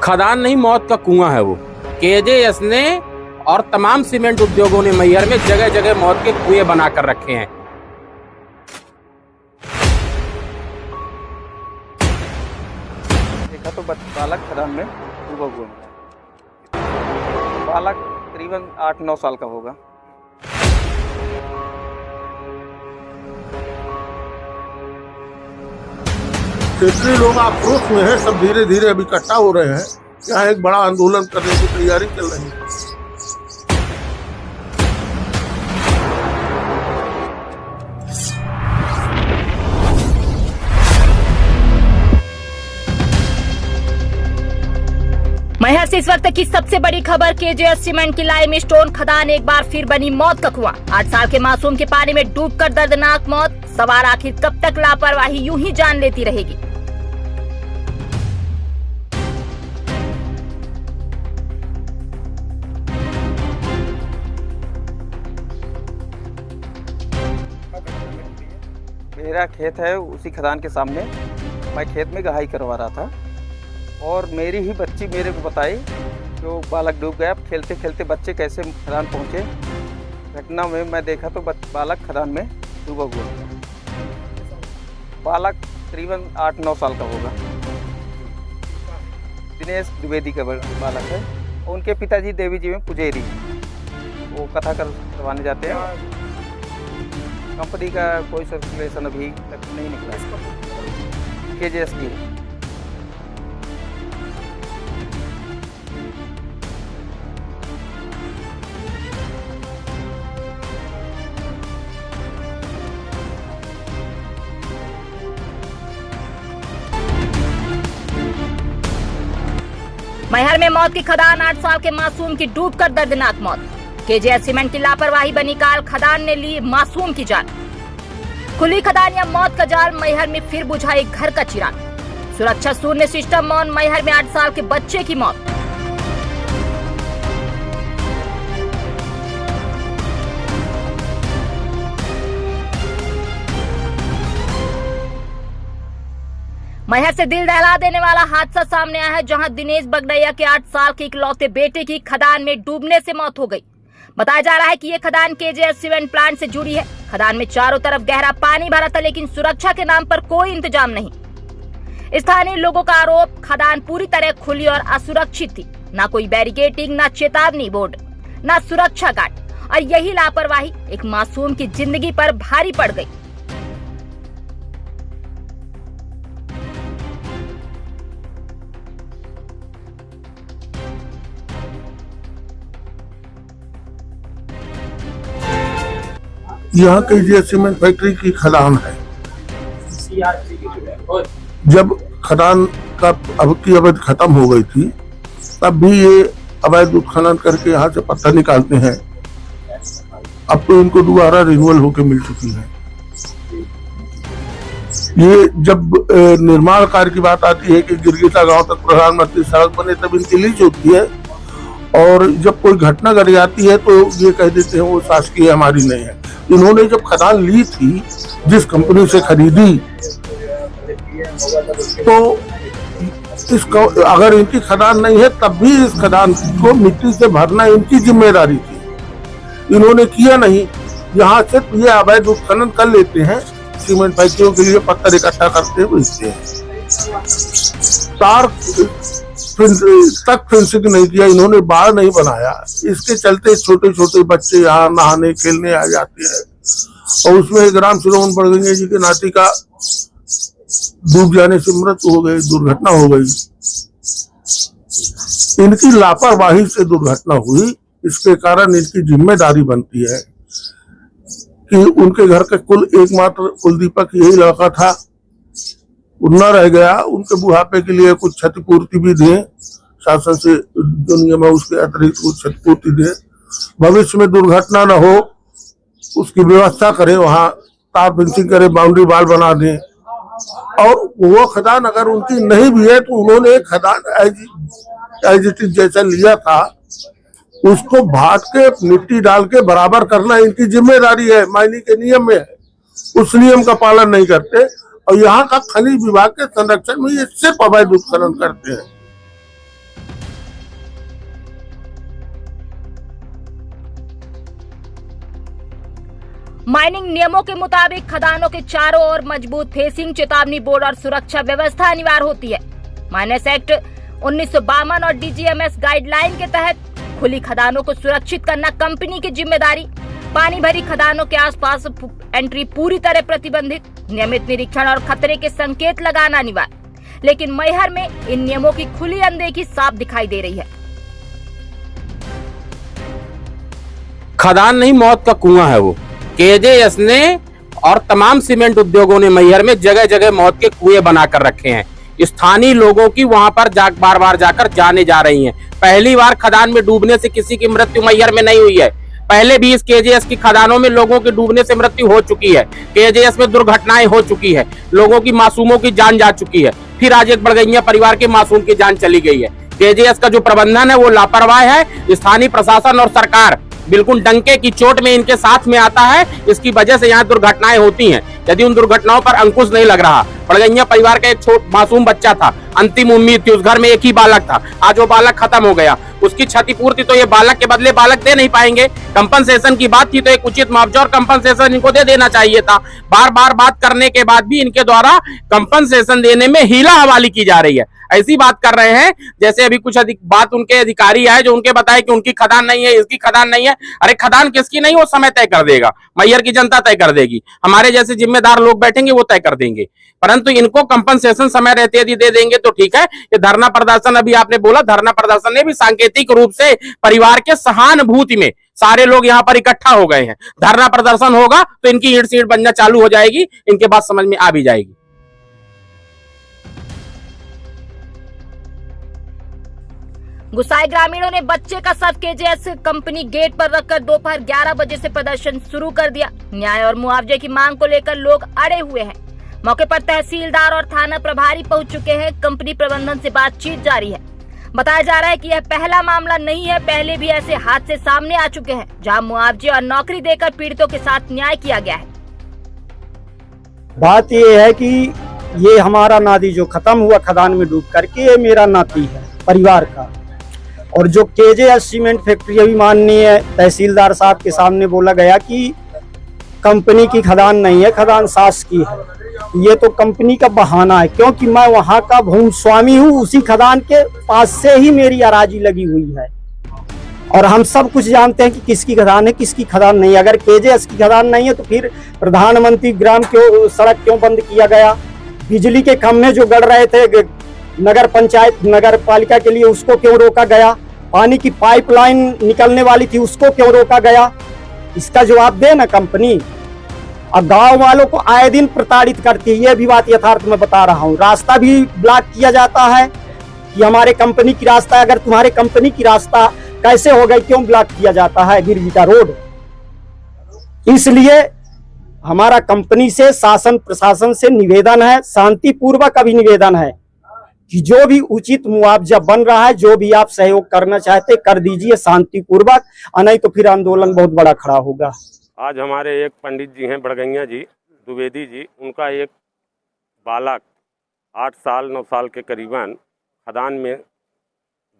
खदान नहीं, मौत का कुआं है वो। केजेएस ने और तमाम सीमेंट उद्योगों ने मैहर में जगह जगह मौत के कुएं बना कर रखे हैं। देखा तो बालक खदान में डूबा हुआ है। बालक करीबन 8-9 साल का होगा। क्षेत्रीय लोग आक्रोश में हैं, सब धीरे धीरे अभी इकट्ठा हो रहे हैं। यहाँ एक बड़ा आंदोलन करने की तैयारी चल रही है। मैहर से इस वक्त की सबसे बड़ी खबर, केजेएस सीमेंट की लाइम स्टोन खदान एक बार फिर बनी मौत का कुआं। 8 साल के मासूम के पानी में डूबकर दर्दनाक मौत। सवार आखिर कब तक लापरवाही यूं ही जान लेती रहेगी। मेरा खेत है उसी खदान के सामने। मैं खेत में गहाई करवा रहा था और मेरी ही बच्ची मेरे को बताई जो बालक डूब गया। खेलते खेलते बच्चे कैसे खदान पहुंचे। घटना में मैं देखा तो बालक खदान में डूबा हुआ था। बालक करीबन 8-9 साल का होगा। दिनेश द्विवेदी का बालक है। उनके पिताजी देवी जी में पुजेरी, वो कथा करवाने जाते हैं। कंपनी का कोई सर्कुलेशन अभी तक नहीं निकला। केजेएस की मैहर में मौत की खदान, 8 साल के मासूम की डूबकर दर्दनाक मौत। केजेएस सीमेंट की लापरवाही बनी काल, खदान ने ली मासूम की जान। खुली खदान या मौत का जाल, मैहर में फिर बुझा एक घर का चिराग। सुरक्षा शून्य सिस्टम मौन, मैहर में 8 साल के बच्चे की मौत। मैहर से दिल दहला देने वाला हादसा सामने आया है, जहां दिनेश बगड़ैया के 8 साल के इकलौते बेटे की खदान में डूबने से मौत हो गई। बताया जा रहा है कि ये खदान केजेएस सीमेंट प्लांट से जुड़ी है। खदान में चारों तरफ गहरा पानी भरा था, लेकिन सुरक्षा के नाम पर कोई इंतजाम नहीं। स्थानीय लोगों का आरोप, खदान पूरी तरह खुली और असुरक्षित थी। ना कोई बैरिकेडिंग, ना चेतावनी बोर्ड, ना सुरक्षा गार्ड, और यही लापरवाही एक मासूम की जिंदगी पर भारी पड़ गई। यहाँ केजेएस सीमेंट फैक्ट्री की खदान है। जब खदान का अब की अवधि खत्म हो गई थी, तब भी ये अवैध उत्खनन करके यहाँ से पत्थर निकालते हैं। अब तो इनको दोबारा रिन्यूअल होके मिल चुकी है। ये जब निर्माण कार्य की बात आती है कि गिरगिटा गांव तक प्रधानमंत्री सड़क बने, तब इनकी लीज होती है। और जब कोई घटना घट जाती है तो ये कह देते हैं वो शासकीय हमारी नहीं है। इन्होंने जब खदान ली थी, जिस कंपनी से खरीदी, तो इसको अगर इनकी खदान नहीं है तब भी इस खदान को मिट्टी से भरना इनकी जिम्मेदारी थी। इन्होंने किया नहीं। यहाँ से ये अवैध उत्खनन कर लेते हैं, सीमेंट फैक्ट्रियों के लिए पत्थर इकट्ठा करते हैं, बेचते हैं। तार तक फेंसिंग नहीं किया इन्होंने, बाड़ नहीं बनाया। इसके चलते छोटे छोटे बच्चे यहाँ नहाने खेलने आ जाते हैं। और उसमें एक राम शिरोमण बड़गंगे जी के नाती का डूब जाने से मृत्यु हो गई, दुर्घटना हो गई। इनकी लापरवाही से दुर्घटना हुई। इसके कारण इनकी जिम्मेदारी बनती है कि उनके घर के कुल एकमात्र कुलदीपक यही लड़का था, न रह गया। उनके बुढ़ापे के लिए कुछ क्षतिपूर्ति भी दें, शासन से जो नियम है उसके अतिरिक्त कुछ क्षतिपूर्ति दें। भविष्य में दुर्घटना न हो उसकी व्यवस्था करें, वहाँ तार फेंसिंग करें, बाउंड्री वाल बना दें। और वो खदान अगर उनकी नहीं भी है तो उन्होंने एक खदान एज इट इज जैसा लिया था, उसको भाट के मिट्टी डाल के बराबर करना इनकी जिम्मेदारी है, मायने के नियम में है। उस नियम का पालन नहीं करते और यहाँ का खनिज विभाग के संरक्षण में ये सिर्फ अवैध उत्खनन करते हैं। माइनिंग नियमों के मुताबिक खदानों के चारों ओर मजबूत फेसिंग, चेतावनी बोर्ड और सुरक्षा व्यवस्था अनिवार्य होती है। माइनस एक्ट 1952 और डीजीएमएस गाइडलाइन के तहत खुली खदानों को सुरक्षित करना कंपनी की जिम्मेदारी। पानी भरी खदानों के आसपास एंट्री पूरी तरह प्रतिबंधित, नियमित निरीक्षण और खतरे के संकेत लगाना अनिवार्य। लेकिन मैहर में इन नियमों की खुली अनदेखी साफ दिखाई दे रही है। खदान नहीं, मौत का कुआं है वो। केजेएस ने और तमाम सीमेंट उद्योगों ने मैहर में जगह जगह मौत के कुएं बनाकर रखे हैं। स्थानीय लोगों की वहां पर बार बार जाकर जाने जा रही हैं। पहली बार खदान में डूबने से किसी की मृत्यु मैहर में नहीं हुई है। पहले भी इस केजेएस की खदानों में लोगों की डूबने से मृत्यु हो चुकी है। केजेएस में दुर्घटनाएं हो चुकी है, लोगों की मासूमों की जान जा चुकी है। फिर आज एक बड़गैया परिवार के मासूम की जान चली गई है। केजेएस का जो प्रबंधन है वो लापरवाह है। स्थानीय प्रशासन और सरकार बिल्कुल डंके की चोट में इनके साथ में आता है। इसकी वजह से यहाँ दुर्घटनाएं होती हैं। यदि उन दुर्घटनाओं पर अंकुश नहीं लग रहा, बड़गैया परिवार का एक मासूम बच्चा था, अंतिम उम्मीद थी, उस घर में एक ही बालक था, आज वो बालक खत्म हो गया। उसकी क्षतिपूर्ति तो ये बालक के बदले बालक दे नहीं पाएंगे। कंपनसेशन की बात थी तो एक उचित मुआवजा और कंपनसेशन इनको दे देना चाहिए था। बार बार बात करने के बाद भी इनके द्वारा कंपनसेशन देने में हीला हवाली की जा रही है। ऐसी बात कर रहे हैं जैसे अभी कुछ बात उनके अधिकारी आए जो उनके बताए कि उनकी खदान नहीं है, इसकी खदान नहीं है। अरे खदान किसकी नहीं, वो समय तय कर देगा, मैहर की जनता तय कर देगी, हमारे जैसे जिम्मेदार लोग बैठेंगे वो तय कर देंगे। परंतु इनको कंपनसेशन समय रहते यदि दे देंगे तो ठीक है। ये धरना प्रदर्शन, अभी आपने बोला, धरना प्रदर्शन ने भी सांकेतिक रूप से परिवार के सहानुभूति में सारे लोग यहाँ पर इकट्ठा हो गए हैं। धरना प्रदर्शन होगा तो इनकी ईंट सीट बनना चालू हो जाएगी, इनके बात समझ में आ भी जाएगी। गुस्साए ग्रामीणों ने बच्चे का शव केजेएस कंपनी गेट पर रखकर दोपहर 11 बजे से प्रदर्शन शुरू कर दिया। न्याय और मुआवजे की मांग को लेकर लोग अड़े हुए हैं। मौके पर तहसीलदार और थाना प्रभारी पहुंच चुके हैं। कंपनी प्रबंधन से बातचीत जारी है। बताया जा रहा है कि यह पहला मामला नहीं है, पहले भी ऐसे हादसे सामने आ चुके हैं जहां मुआवजे और नौकरी देकर पीड़ितों के साथ न्याय किया गया है। बात ये है कि ये हमारा नाती जो खत्म हुआ खदान में डूब करके, ये मेरा नाती है परिवार का। और जो केजेएस सीमेंट फैक्ट्री अभी माननीय तहसीलदार साहब के सामने बोला गया कि कंपनी की खदान नहीं है, खदान सास की है, ये तो कंपनी का बहाना है। क्योंकि मैं वहां का भूमि स्वामी हूँ, उसी खदान के पास से ही मेरी अराजी लगी हुई है और हम सब कुछ जानते हैं कि किसकी खदान है, किसकी खदान नहीं है। अगर केजेएस की खदान नहीं है तो फिर प्रधानमंत्री ग्राम क्यों सड़क क्यों बंद किया गया? बिजली के खंभे जो गड़ रहे थे नगर पंचायत नगर पालिका के लिए, उसको क्यों रोका गया? पानी की पाइपलाइन निकलने वाली थी, उसको क्यों रोका गया? इसका जवाब दे ना कंपनी। और गांव वालों को आए दिन प्रताड़ित करती है, ये भी बात यथार्थ में बता रहा हूँ। रास्ता भी ब्लॉक किया जाता है कि हमारे कंपनी की रास्ता, अगर तुम्हारे कंपनी की रास्ता कैसे हो गई, क्यों ब्लॉक किया जाता है गिरगिटा रोड? इसलिए हमारा कंपनी से, शासन प्रशासन से निवेदन है, शांतिपूर्वक अभी निवेदन है कि जो भी उचित मुआवजा बन रहा है, जो भी आप सहयोग करना चाहते कर दीजिए शांतिपूर्वक, नहीं तो फिर आंदोलन बहुत बड़ा खड़ा होगा। आज हमारे एक पंडित जी हैं बड़गैया जी द्विवेदी जी, उनका एक बालक 8 साल 9 साल के करीबन खदान में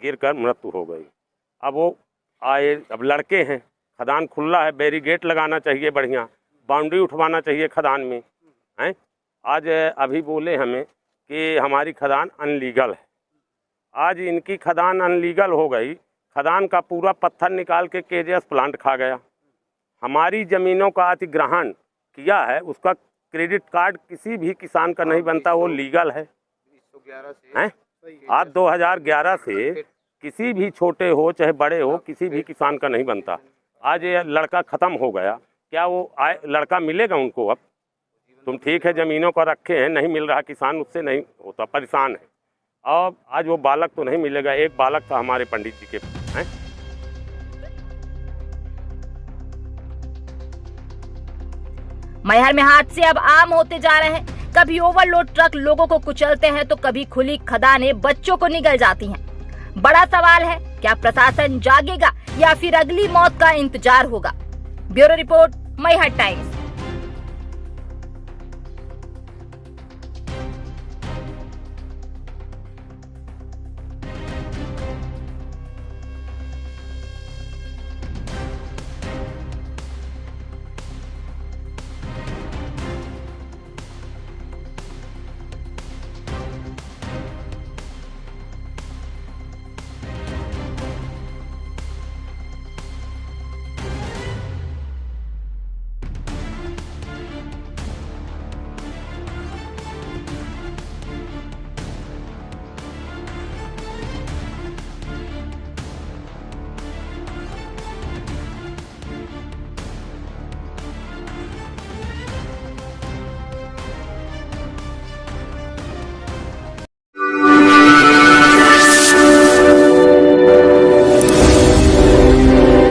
गिरकर मृत्यु हो गई। अब वो आए, अब लड़के हैं, खदान खुला है, बैरिगेट लगाना चाहिए, बढ़िया बाउंड्री उठवाना चाहिए खदान में हैं। आज अभी बोले हमें कि हमारी खदान अनलीगल है। आज इनकी खदान अनलीगल हो गई, खदान का पूरा पत्थर निकाल के केजेएस प्लांट खा गया। हमारी ज़मीनों का अधिग्रहण किया है, उसका क्रेडिट कार्ड किसी भी किसान का नहीं बनता, वो लीगल है। आज 2011 से किसी भी छोटे हो चाहे बड़े हो, किसी भी किसान का नहीं बनता। आज ये लड़का ख़त्म हो गया, क्या वो लड़का मिलेगा उनको? अब तुम ठीक है ज़मीनों को रखे हैं, नहीं मिल रहा, किसान उससे नहीं होता, परेशान है। और आज वो बालक तो नहीं मिलेगा। एक बालक था हमारे पंडित जी के हैं। मैहर में हादसे अब आम होते जा रहे हैं। कभी ओवरलोड ट्रक लोगों को कुचलते हैं तो कभी खुली खदानें बच्चों को निगल जाती हैं। बड़ा सवाल है, क्या प्रशासन जागेगा या फिर अगली मौत का इंतजार होगा? Bureau report, Maihar times.